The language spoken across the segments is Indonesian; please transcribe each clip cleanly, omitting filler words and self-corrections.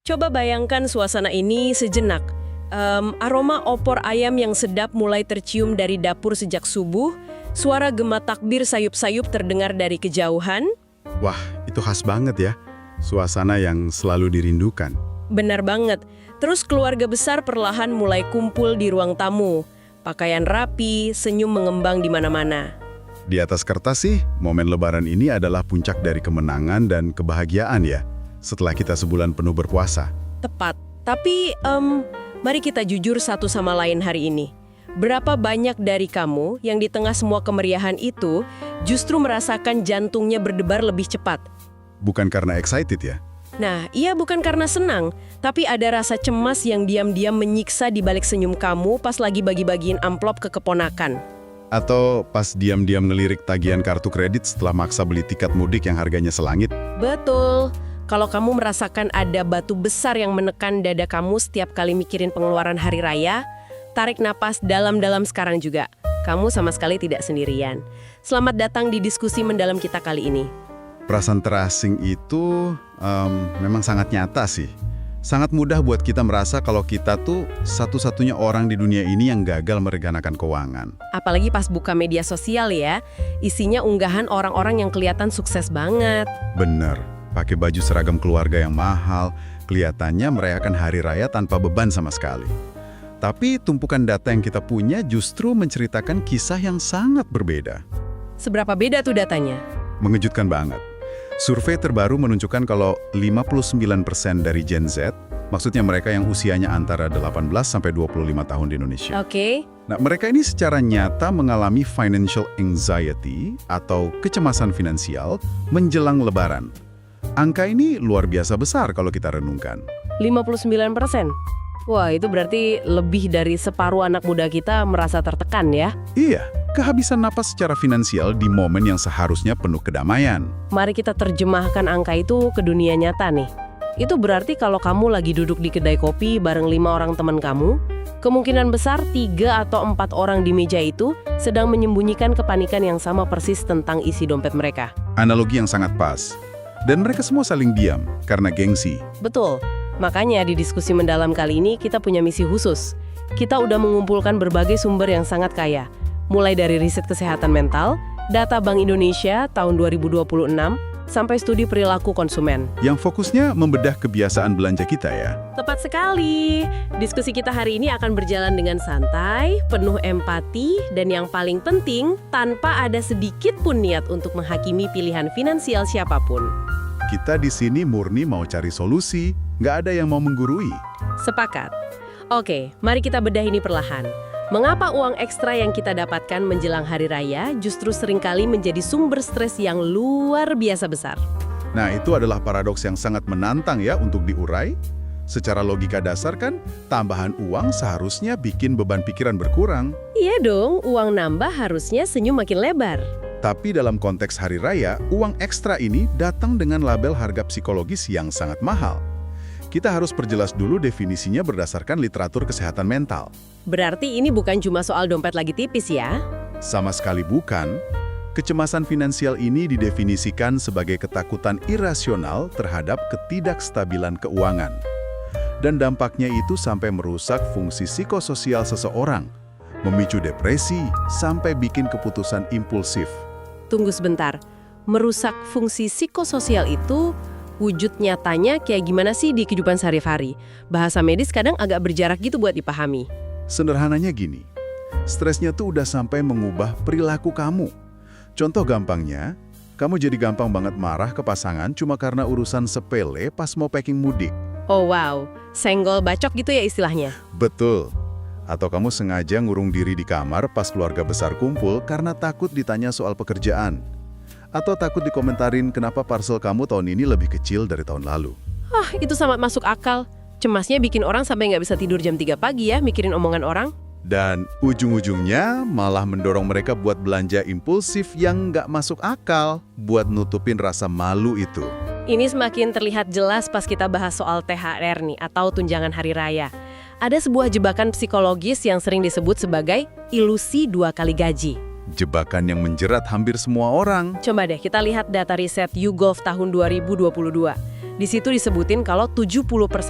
Coba bayangkan suasana ini sejenak. Aroma opor ayam yang sedap mulai tercium dari dapur sejak subuh, suara gema takbir sayup-sayup terdengar dari kejauhan. Wah, itu khas banget ya. Suasana yang selalu dirindukan. Benar banget. Terus keluarga besar perlahan mulai kumpul di ruang tamu. Pakaian rapi, senyum mengembang di mana-mana. Di atas kertas sih, momen Lebaran ini adalah puncak dari kemenangan dan kebahagiaan ya, setelah kita sebulan penuh berpuasa. Tepat. Tapi, mari kita jujur satu sama lain hari ini. Berapa banyak dari kamu yang di tengah semua kemeriahan itu justru merasakan jantungnya berdebar lebih cepat? Bukan karena excited ya? Nah, iya bukan karena senang, tapi ada rasa cemas yang diam-diam menyiksa di balik senyum kamu pas lagi bagi-bagiin amplop ke keponakan. Atau pas diam-diam ngelirik tagihan kartu kredit setelah maksa beli tiket mudik yang harganya selangit? Betul. Kalau kamu merasakan ada batu besar yang menekan dada kamu setiap kali mikirin pengeluaran hari raya, tarik napas dalam-dalam sekarang juga. Kamu sama sekali tidak sendirian. Selamat datang di diskusi mendalam kita kali ini. Perasaan terasing itu memang sangat nyata sih. Sangat mudah buat kita merasa kalau kita tuh satu-satunya orang di dunia ini yang gagal merencanakan keuangan. Apalagi pas buka media sosial ya, isinya unggahan orang-orang yang kelihatan sukses banget. Bener, pakai baju seragam keluarga yang mahal, kelihatannya merayakan hari raya tanpa beban sama sekali. Tapi tumpukan data yang kita punya justru menceritakan kisah yang sangat berbeda. Seberapa beda tuh datanya? Mengejutkan banget. Survei terbaru menunjukkan kalau 59% dari Gen Z, maksudnya mereka yang usianya antara 18 sampai 25 tahun di Indonesia. Oke. Nah, mereka ini secara nyata mengalami financial anxiety atau kecemasan finansial menjelang Lebaran. Angka ini luar biasa besar kalau kita renungkan. 59%? Wah, itu berarti lebih dari separuh anak muda kita merasa tertekan ya? Iya, kehabisan napas secara finansial di momen yang seharusnya penuh kedamaian. Mari kita terjemahkan angka itu ke dunia nyata nih. Itu berarti kalau kamu lagi duduk di kedai kopi bareng 5 orang teman kamu, kemungkinan besar 3 atau 4 orang di meja itu sedang menyembunyikan kepanikan yang sama persis tentang isi dompet mereka. Analogi yang sangat pas. Dan mereka semua saling diam karena gengsi. Betul. Makanya di diskusi mendalam kali ini kita punya misi khusus. Kita udah mengumpulkan berbagai sumber yang sangat kaya. Mulai dari riset kesehatan mental, data Bank Indonesia tahun 2026, sampai studi perilaku konsumen. Yang fokusnya membedah kebiasaan belanja kita ya. Tepat sekali. Diskusi kita hari ini akan berjalan dengan santai, penuh empati, dan yang paling penting, tanpa ada sedikit pun niat untuk menghakimi pilihan finansial siapapun. Kita di sini murni mau cari solusi, nggak ada yang mau menggurui. Sepakat. Oke, mari kita bedah ini perlahan. Mengapa uang ekstra yang kita dapatkan menjelang hari raya justru seringkali menjadi sumber stres yang luar biasa besar? Nah, itu adalah paradoks yang sangat menantang ya untuk diurai. Secara logika dasar kan, tambahan uang seharusnya bikin beban pikiran berkurang. Iya dong, uang nambah harusnya senyum makin lebar. Tapi dalam konteks hari raya, uang ekstra ini datang dengan label harga psikologis yang sangat mahal. Kita harus perjelas dulu definisinya berdasarkan literatur kesehatan mental. Berarti ini bukan cuma soal dompet lagi tipis ya? Sama sekali bukan. Kecemasan finansial ini didefinisikan sebagai ketakutan irasional terhadap ketidakstabilan keuangan. Dan dampaknya itu sampai merusak fungsi psikososial seseorang, memicu depresi, sampai bikin keputusan impulsif. Tunggu sebentar, merusak fungsi psikososial itu wujud nyatanya kayak gimana sih di kehidupan sehari-hari? Bahasa medis kadang agak berjarak gitu buat dipahami. Sederhananya gini, stresnya tuh udah sampai mengubah perilaku kamu. Contoh gampangnya, kamu jadi gampang banget marah ke pasangan cuma karena urusan sepele pas mau packing mudik. Oh wow, senggol bacok gitu ya istilahnya? Betul. Atau kamu sengaja ngurung diri di kamar pas keluarga besar kumpul karena takut ditanya soal pekerjaan. Atau takut dikomentarin kenapa parcel kamu tahun ini lebih kecil dari tahun lalu. Itu sangat masuk akal. Cemasnya bikin orang sampai nggak bisa tidur jam 3 pagi ya, mikirin omongan orang. Dan ujung-ujungnya malah mendorong mereka buat belanja impulsif yang nggak masuk akal buat nutupin rasa malu itu. Ini semakin terlihat jelas pas kita bahas soal THR nih, atau tunjangan hari raya. Ada sebuah jebakan psikologis yang sering disebut sebagai ilusi 2 kali gaji. Jebakan yang menjerat hampir semua orang. Coba deh kita lihat data riset YouGov tahun 2022. Di situ disebutin kalau 70%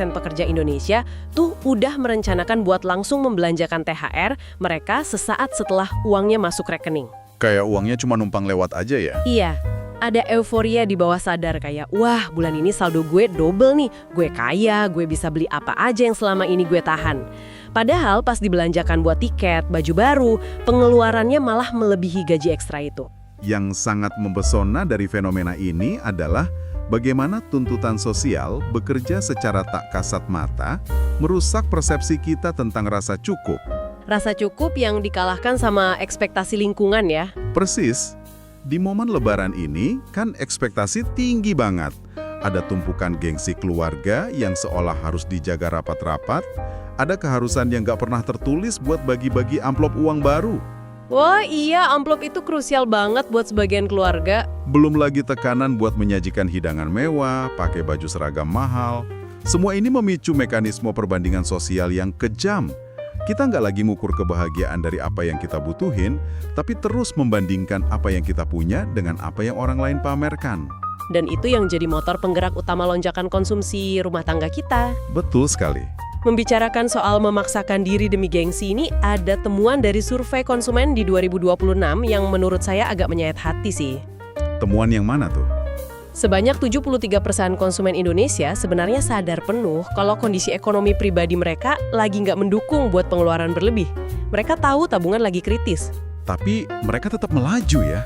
pekerja Indonesia tuh udah merencanakan buat langsung membelanjakan THR mereka sesaat setelah uangnya masuk rekening. Kayak uangnya cuma numpang lewat aja ya? Iya, ada euforia di bawah sadar kayak, wah bulan ini saldo gue double nih, gue kaya, gue bisa beli apa aja yang selama ini gue tahan. Padahal pas dibelanjakan buat tiket, baju baru, pengeluarannya malah melebihi gaji ekstra itu. Yang sangat mempesona dari fenomena ini adalah bagaimana tuntutan sosial bekerja secara tak kasat mata merusak persepsi kita tentang rasa cukup. Rasa cukup yang dikalahkan sama ekspektasi lingkungan ya. Persis, di momen lebaran ini kan ekspektasi tinggi banget. Ada tumpukan gengsi keluarga yang seolah harus dijaga rapat-rapat, ada keharusan yang gak pernah tertulis buat bagi-bagi amplop uang baru. Wah iya, amplop itu krusial banget buat sebagian keluarga. Belum lagi tekanan buat menyajikan hidangan mewah, pakai baju seragam mahal. Semua ini memicu mekanisme perbandingan sosial yang kejam. Kita nggak lagi ngukur kebahagiaan dari apa yang kita butuhin, tapi terus membandingkan apa yang kita punya dengan apa yang orang lain pamerkan. Dan itu yang jadi motor penggerak utama lonjakan konsumsi rumah tangga kita. Betul sekali. Membicarakan soal memaksakan diri demi gengsi ini, ada temuan dari survei konsumen di 2026 yang menurut saya agak menyayat hati sih. Temuan yang mana tuh? Sebanyak 73% konsumen Indonesia sebenarnya sadar penuh kalau kondisi ekonomi pribadi mereka lagi nggak mendukung buat pengeluaran berlebih. Mereka tahu tabungan lagi kritis. Tapi mereka tetap melaju ya.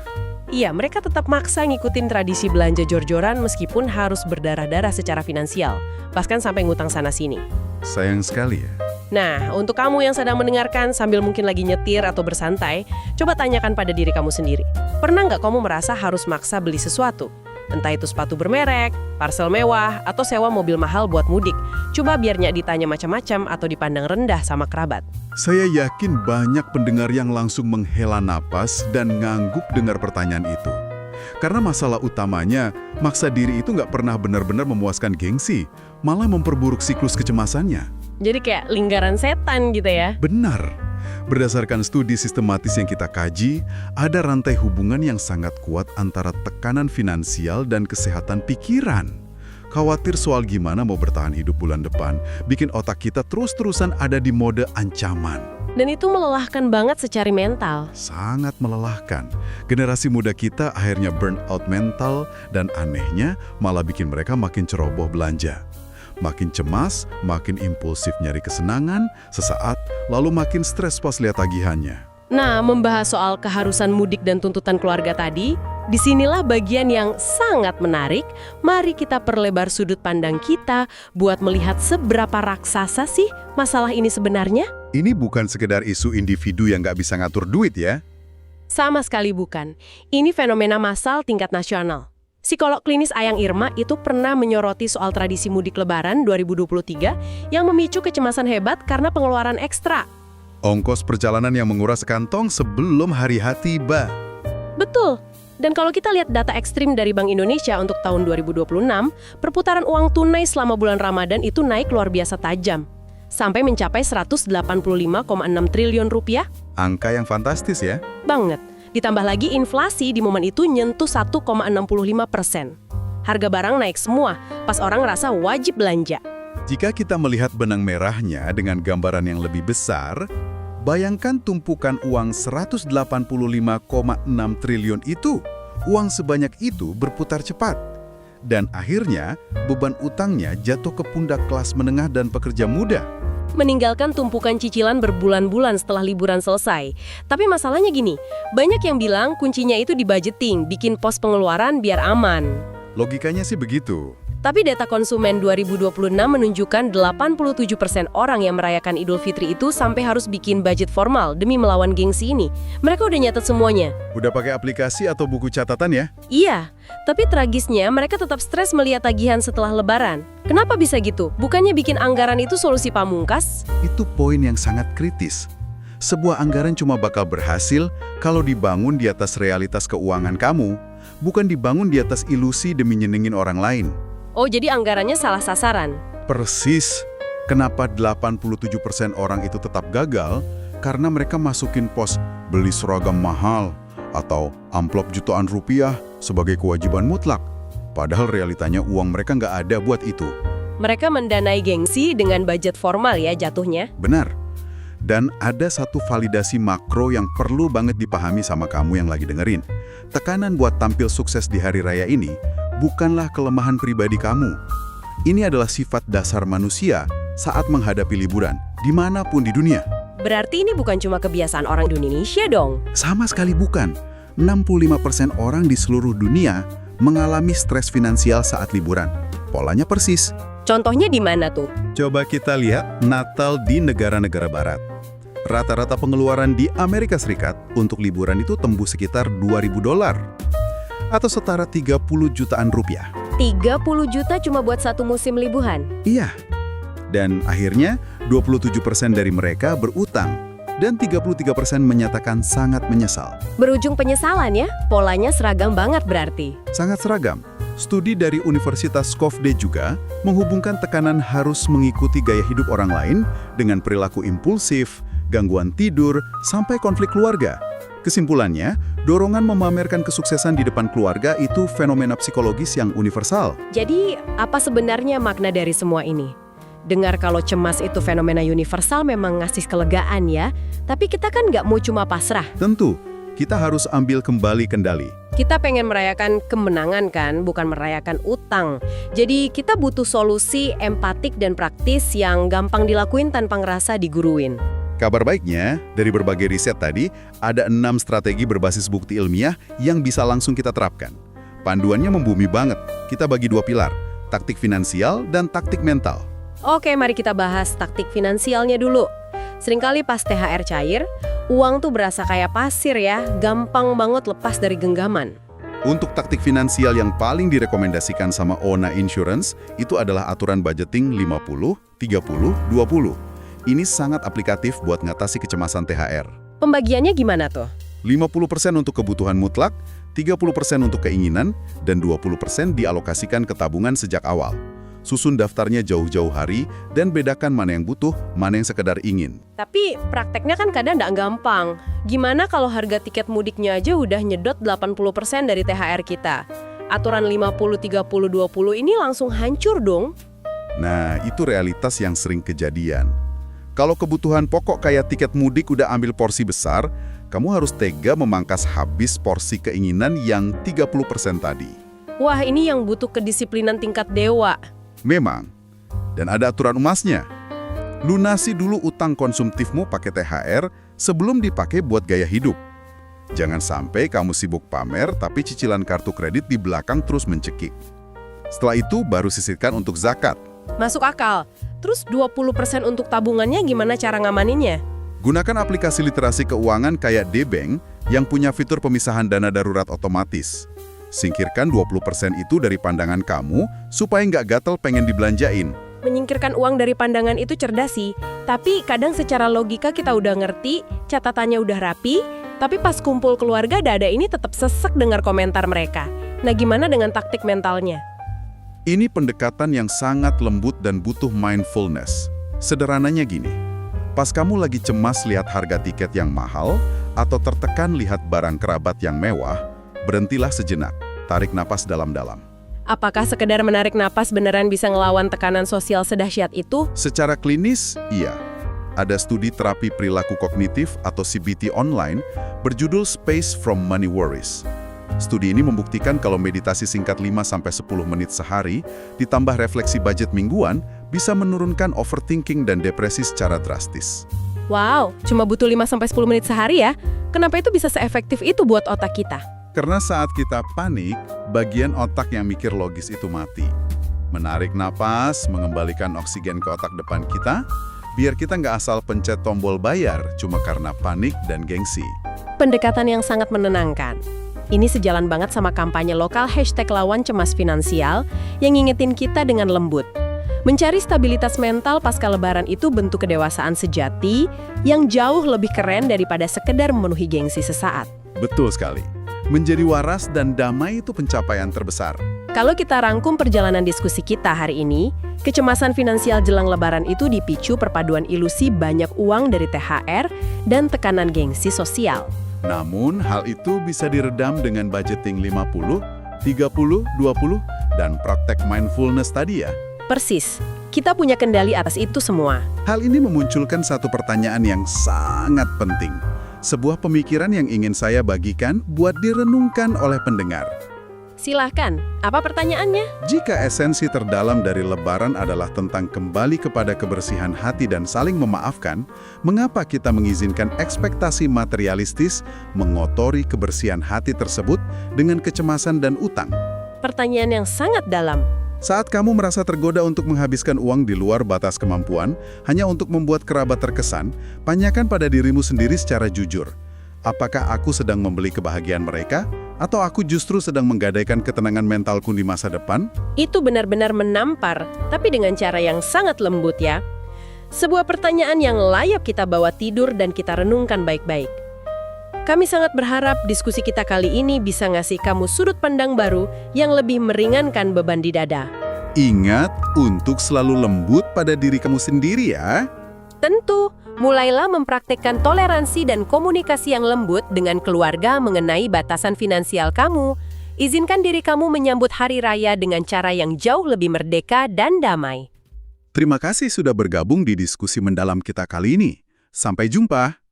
Iya, mereka tetap maksa ngikutin tradisi belanja jor-joran meskipun harus berdarah-darah secara finansial. Bahkan sampai ngutang sana-sini. Sayang sekali ya. Nah, untuk kamu yang sedang mendengarkan sambil mungkin lagi nyetir atau bersantai, coba tanyakan pada diri kamu sendiri. Pernah nggak kamu merasa harus maksa beli sesuatu? Entah itu sepatu bermerek, parcel mewah, atau sewa mobil mahal buat mudik. Coba biar nyak ditanya macam-macam atau dipandang rendah sama kerabat. Saya yakin banyak pendengar yang langsung menghela napas dan ngangguk dengar pertanyaan itu. Karena masalah utamanya, maksa diri itu nggak pernah benar-benar memuaskan gengsi, malah memperburuk siklus kecemasannya. Jadi kayak lingkaran setan gitu ya? Benar. Berdasarkan studi sistematis yang kita kaji, ada rantai hubungan yang sangat kuat antara tekanan finansial dan kesehatan pikiran. Khawatir soal gimana mau bertahan hidup bulan depan, bikin otak kita terus-terusan ada di mode ancaman. Dan itu melelahkan banget secara mental. Sangat melelahkan. Generasi muda kita akhirnya burn out mental dan anehnya malah bikin mereka makin ceroboh belanja. Makin cemas, makin impulsif nyari kesenangan, sesaat, lalu makin stres pas lihat tagihannya. Nah, membahas soal keharusan mudik dan tuntutan keluarga tadi, disinilah bagian yang sangat menarik. Mari kita perlebar sudut pandang kita buat melihat seberapa raksasa sih masalah ini sebenarnya. Ini bukan sekedar isu individu yang nggak bisa ngatur duit ya. Sama sekali bukan. Ini fenomena massal tingkat nasional. Psikolog klinis Ayang Irma itu pernah menyoroti soal tradisi mudik lebaran 2023 yang memicu kecemasan hebat karena pengeluaran ekstra. Ongkos perjalanan yang menguras kantong sebelum hari H tiba. Betul. Dan kalau kita lihat data ekstrim dari Bank Indonesia untuk tahun 2026, perputaran uang tunai selama bulan Ramadan itu naik luar biasa tajam. Sampai mencapai 185,6 triliun rupiah. Angka yang fantastis ya. Banget. Ditambah lagi inflasi di momen itu nyentuh 1,65%. Harga barang naik semua, pas orang ngerasa wajib belanja. Jika kita melihat benang merahnya dengan gambaran yang lebih besar, bayangkan tumpukan uang 185,6 triliun itu. Uang sebanyak itu berputar cepat. Dan akhirnya, beban utangnya jatuh ke pundak kelas menengah dan pekerja muda. Meninggalkan tumpukan cicilan berbulan-bulan setelah liburan selesai. Tapi masalahnya gini, banyak yang bilang kuncinya itu di budgeting, bikin pos pengeluaran biar aman. Logikanya sih begitu. Tapi data konsumen 2026 menunjukkan 87% orang yang merayakan Idul Fitri itu sampai harus bikin budget formal demi melawan gengsi ini. Mereka udah nyatet semuanya. Udah pakai aplikasi atau buku catatan ya? Iya, tapi tragisnya mereka tetap stres melihat tagihan setelah Lebaran. Kenapa bisa gitu? Bukannya bikin anggaran itu solusi pamungkas? Itu poin yang sangat kritis. Sebuah anggaran cuma bakal berhasil kalau dibangun di atas realitas keuangan kamu, bukan dibangun di atas ilusi demi nyenengin orang lain. Oh, jadi anggarannya salah sasaran? Persis. Kenapa 87% orang itu tetap gagal? Karena mereka masukin pos beli seragam mahal atau amplop jutaan rupiah sebagai kewajiban mutlak. Padahal realitanya uang mereka nggak ada buat itu. Mereka mendanai gengsi dengan budget formal ya jatuhnya. Benar. Dan ada satu validasi makro yang perlu banget dipahami sama kamu yang lagi dengerin. Tekanan buat tampil sukses di hari raya ini bukanlah kelemahan pribadi kamu. Ini adalah sifat dasar manusia saat menghadapi liburan, dimanapun di dunia. Berarti ini bukan cuma kebiasaan orang di Indonesia dong. Sama sekali bukan. 65% orang di seluruh dunia mengalami stres finansial saat liburan. Polanya persis. Contohnya di mana tuh? Coba kita lihat Natal di negara-negara barat. Rata-rata pengeluaran di Amerika Serikat untuk liburan itu tembus sekitar $2.000 atau setara 30 jutaan rupiah. 30 juta cuma buat satu musim liburan? Iya. Dan akhirnya 27% dari mereka berutang dan 33% menyatakan sangat menyesal. Berujung penyesalan ya? Polanya seragam banget berarti. Sangat seragam. Studi dari Universitas Skövde juga menghubungkan tekanan harus mengikuti gaya hidup orang lain dengan perilaku impulsif, gangguan tidur, sampai konflik keluarga. Kesimpulannya, dorongan memamerkan kesuksesan di depan keluarga itu fenomena psikologis yang universal. Jadi, apa sebenarnya makna dari semua ini? Dengar kalau cemas itu fenomena universal memang ngasih kelegaan ya, tapi kita kan nggak mau cuma pasrah. Tentu, kita harus ambil kembali kendali. Kita pengen merayakan kemenangan kan, bukan merayakan utang. Jadi kita butuh solusi empatik dan praktis yang gampang dilakuin tanpa ngerasa diguruin. Kabar baiknya, dari berbagai riset tadi, ada 6 strategi berbasis bukti ilmiah yang bisa langsung kita terapkan. Panduannya membumi banget. Kita bagi 2 pilar, taktik finansial dan taktik mental. Oke, mari kita bahas taktik finansialnya dulu. Seringkali pas THR cair, uang tuh berasa kayak pasir ya, gampang banget lepas dari genggaman. Untuk taktik finansial yang paling direkomendasikan sama Oona Insurance, itu adalah aturan budgeting 50, 30, 20. Ini sangat aplikatif buat ngatasi kecemasan THR. Pembagiannya gimana tuh? 50% untuk kebutuhan mutlak, 30% untuk keinginan, dan 20% dialokasikan ke tabungan sejak awal. Susun daftarnya jauh-jauh hari, dan bedakan mana yang butuh, mana yang sekedar ingin. Tapi prakteknya kan kadang nggak gampang. Gimana kalau harga tiket mudiknya aja udah nyedot 80% dari THR kita? Aturan 50, 30, 20 ini langsung hancur dong. Nah, itu realitas yang sering kejadian. Kalau kebutuhan pokok kayak tiket mudik udah ambil porsi besar, kamu harus tega memangkas habis porsi keinginan yang 30% tadi. Wah, ini yang butuh kedisiplinan tingkat dewa. Memang. Dan ada aturan emasnya. Lunasi dulu utang konsumtifmu pakai THR sebelum dipakai buat gaya hidup. Jangan sampai kamu sibuk pamer tapi cicilan kartu kredit di belakang terus mencekik. Setelah itu baru sisihkan untuk zakat. Masuk akal. Terus 20% untuk tabungannya gimana cara ngamaninnya? Gunakan aplikasi literasi keuangan kayak D-Bank yang punya fitur pemisahan dana darurat otomatis. Singkirkan 20% itu dari pandangan kamu supaya nggak gatel pengen dibelanjain. Menyingkirkan uang dari pandangan itu cerdas sih, tapi kadang secara logika kita udah ngerti, catatannya udah rapi, tapi pas kumpul keluarga dada ini tetap sesek dengar komentar mereka. Nah gimana dengan taktik mentalnya? Ini pendekatan yang sangat lembut dan butuh mindfulness. Sederhananya gini, pas kamu lagi cemas lihat harga tiket yang mahal atau tertekan lihat barang kerabat yang mewah, berhentilah sejenak, tarik napas dalam-dalam. Apakah sekedar menarik napas beneran bisa ngelawan tekanan sosial sedahsyat itu? Secara klinis, iya. Ada studi terapi perilaku kognitif atau CBT online berjudul Space from Money Worries. Studi ini membuktikan kalau meditasi singkat 5-10 menit sehari ditambah refleksi budget mingguan bisa menurunkan overthinking dan depresi secara drastis. Wow, cuma butuh 5-10 menit sehari ya? Kenapa itu bisa seefektif itu buat otak kita? Karena saat kita panik, bagian otak yang mikir logis itu mati. Menarik napas, mengembalikan oksigen ke otak depan kita, biar kita nggak asal pencet tombol bayar cuma karena panik dan gengsi. Pendekatan yang sangat menenangkan. Ini sejalan banget sama kampanye lokal #lawan cemas finansial yang ngingetin kita dengan lembut. Mencari stabilitas mental pasca lebaran itu bentuk kedewasaan sejati yang jauh lebih keren daripada sekedar memenuhi gengsi sesaat. Betul sekali. Menjadi waras dan damai itu pencapaian terbesar. Kalau kita rangkum perjalanan diskusi kita hari ini, kecemasan finansial jelang lebaran itu dipicu perpaduan ilusi banyak uang dari THR dan tekanan gengsi sosial. Namun, hal itu bisa diredam dengan budgeting 50, 30, 20, dan praktek mindfulness tadi ya. Persis. Kita punya kendali atas itu semua. Hal ini memunculkan satu pertanyaan yang sangat penting. Sebuah pemikiran yang ingin saya bagikan buat direnungkan oleh pendengar. Silahkan, apa pertanyaannya? Jika esensi terdalam dari Lebaran adalah tentang kembali kepada kebersihan hati dan saling memaafkan, mengapa kita mengizinkan ekspektasi materialistis mengotori kebersihan hati tersebut dengan kecemasan dan utang? Pertanyaan yang sangat dalam. Saat kamu merasa tergoda untuk menghabiskan uang di luar batas kemampuan, hanya untuk membuat kerabat terkesan, tanyakan pada dirimu sendiri secara jujur. Apakah aku sedang membeli kebahagiaan mereka? Atau aku justru sedang menggadaikan ketenangan mentalku di masa depan? Itu benar-benar menampar, tapi dengan cara yang sangat lembut ya. Sebuah pertanyaan yang layak kita bawa tidur dan kita renungkan baik-baik. Kami sangat berharap diskusi kita kali ini bisa ngasih kamu sudut pandang baru yang lebih meringankan beban di dada. Ingat untuk selalu lembut pada diri kamu sendiri ya. Tentu, mulailah mempraktekkan toleransi dan komunikasi yang lembut dengan keluarga mengenai batasan finansial kamu. Izinkan diri kamu menyambut hari raya dengan cara yang jauh lebih merdeka dan damai. Terima kasih sudah bergabung di diskusi mendalam kita kali ini. Sampai jumpa.